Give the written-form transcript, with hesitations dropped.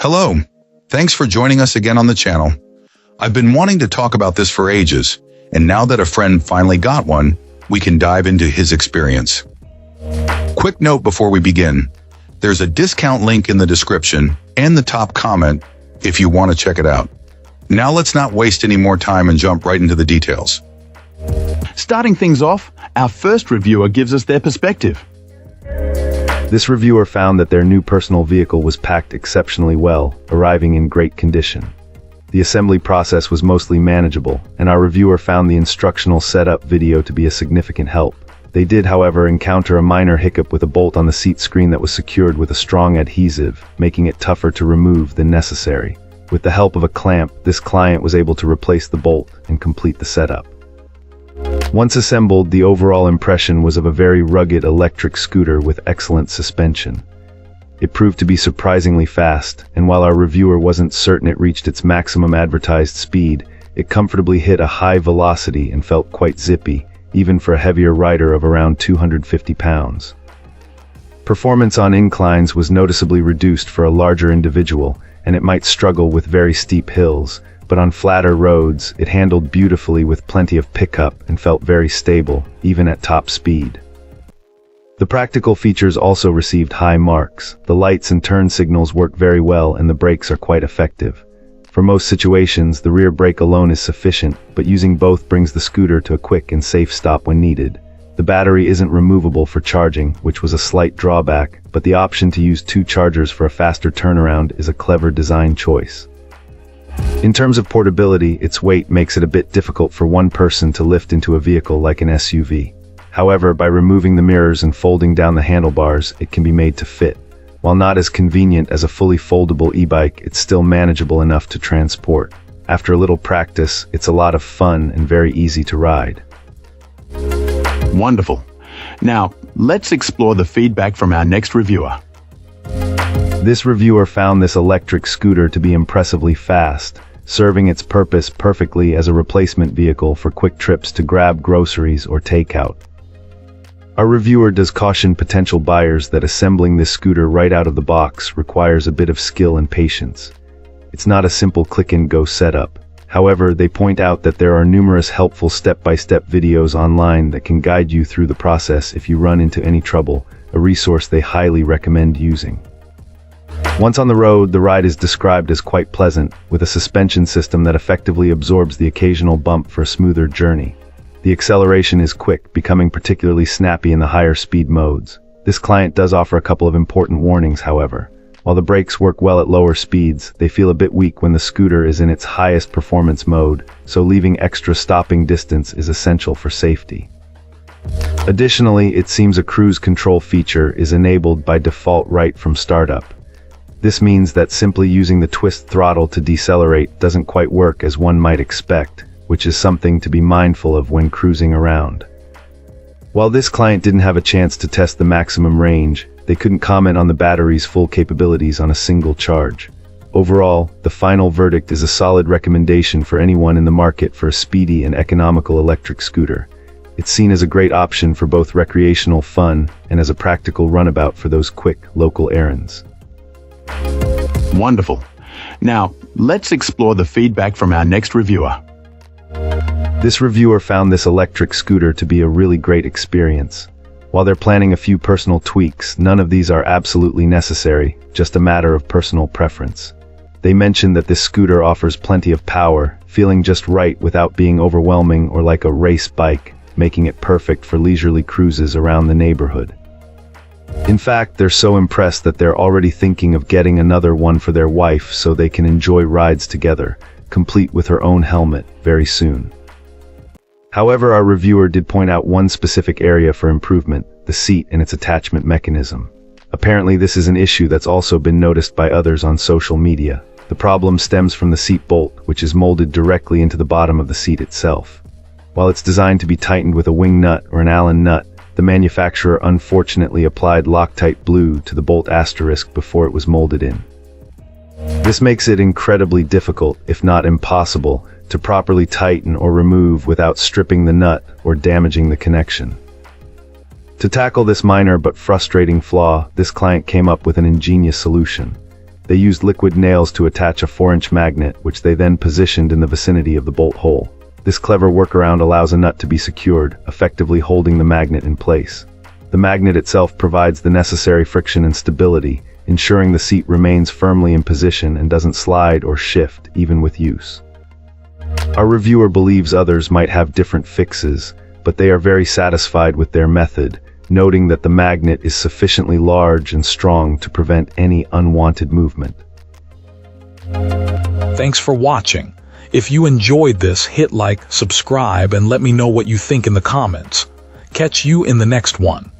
Hello, thanks for joining us again on the channel. I've been wanting to talk about this for ages, and now that a friend finally got one, we can dive into his experience. Quick note before we begin, there's a discount link in the description and the top comment if you want to check it out. Now let's not waste any more time and jump right into the details. Starting things off, our first reviewer gives us their perspective. This reviewer found that their new personal vehicle was packed exceptionally well, arriving in great condition. The assembly process was mostly manageable, and our reviewer found the instructional setup video to be a significant help. They did, however, encounter a minor hiccup with a bolt on the seat screen that was secured with a strong adhesive, making it tougher to remove than necessary. With the help of a clamp, this client was able to replace the bolt and complete the setup. Once assembled, the overall impression was of a very rugged electric scooter with excellent suspension. It proved to be surprisingly fast, and while our reviewer wasn't certain it reached its maximum advertised speed, it comfortably hit a high velocity and felt quite zippy, even for a heavier rider of around 250 pounds. Performance on inclines was noticeably reduced for a larger individual, and it might struggle with very steep hills, but on flatter roads, it handled beautifully with plenty of pickup and felt very stable, even at top speed. The practical features also received high marks. The lights and turn signals work very well, and the brakes are quite effective. For most situations, the rear brake alone is sufficient, but using both brings the scooter to a quick and safe stop when needed. The battery isn't removable for charging, which was a slight drawback, but the option to use 2 chargers for a faster turnaround is a clever design choice. In terms of portability, its weight makes it a bit difficult for one person to lift into a vehicle like an SUV. However, by removing the mirrors and folding down the handlebars, it can be made to fit. While not as convenient as a fully foldable e-bike, it's still manageable enough to transport. After a little practice, it's a lot of fun and very easy to ride. Wonderful. Now, let's explore the feedback from our next reviewer. This reviewer found this electric scooter to be impressively fast, serving its purpose perfectly as a replacement vehicle for quick trips to grab groceries or takeout. Our reviewer does caution potential buyers that assembling this scooter right out of the box requires a bit of skill and patience. It's not a simple click-and-go setup. However, they point out that there are numerous helpful step-by-step videos online that can guide you through the process if you run into any trouble, a resource they highly recommend using. Once on the road, the ride is described as quite pleasant, with a suspension system that effectively absorbs the occasional bump for a smoother journey. The acceleration is quick, becoming particularly snappy in the higher speed modes. This client does offer a couple of important warnings, however. While the brakes work well at lower speeds, they feel a bit weak when the scooter is in its highest performance mode, so leaving extra stopping distance is essential for safety. Additionally, it seems a cruise control feature is enabled by default right from startup. This means that simply using the twist throttle to decelerate doesn't quite work as one might expect, which is something to be mindful of when cruising around. While this client didn't have a chance to test the maximum range, they couldn't comment on the battery's full capabilities on a single charge. Overall, the final verdict is a solid recommendation for anyone in the market for a speedy and economical electric scooter. It's seen as a great option for both recreational fun and as a practical runabout for those quick, local errands. Wonderful. Now, let's explore the feedback from our next reviewer. This reviewer found this electric scooter to be a really great experience. While they're planning a few personal tweaks, none of these are absolutely necessary, just a matter of personal preference. They mentioned that this scooter offers plenty of power, feeling just right without being overwhelming or like a race bike, making it perfect for leisurely cruises around the neighborhood. In fact, they're so impressed that they're already thinking of getting another one for their wife so they can enjoy rides together, complete with her own helmet, very soon. However, our reviewer did point out one specific area for improvement, the seat and its attachment mechanism. Apparently, this is an issue that's also been noticed by others on social media. The problem stems from the seat bolt, which is molded directly into the bottom of the seat itself. While it's designed to be tightened with a wing nut or an Allen nut, the manufacturer unfortunately applied Loctite glue to the bolt asterisk before it was molded in. This makes it incredibly difficult, if not impossible, to properly tighten or remove without stripping the nut or damaging the connection. To tackle this minor but frustrating flaw, this client came up with an ingenious solution. They used liquid nails to attach a 4-inch magnet, which they then positioned in the vicinity of the bolt hole. This clever workaround allows a nut to be secured, effectively holding the magnet in place. The magnet itself provides the necessary friction and stability, ensuring the seat remains firmly in position and doesn't slide or shift, even with use. Our reviewer believes others might have different fixes, but they are very satisfied with their method, noting that the magnet is sufficiently large and strong to prevent any unwanted movement. Thanks for watching. If you enjoyed this, hit like, subscribe, and let me know what you think in the comments. Catch you in the next one.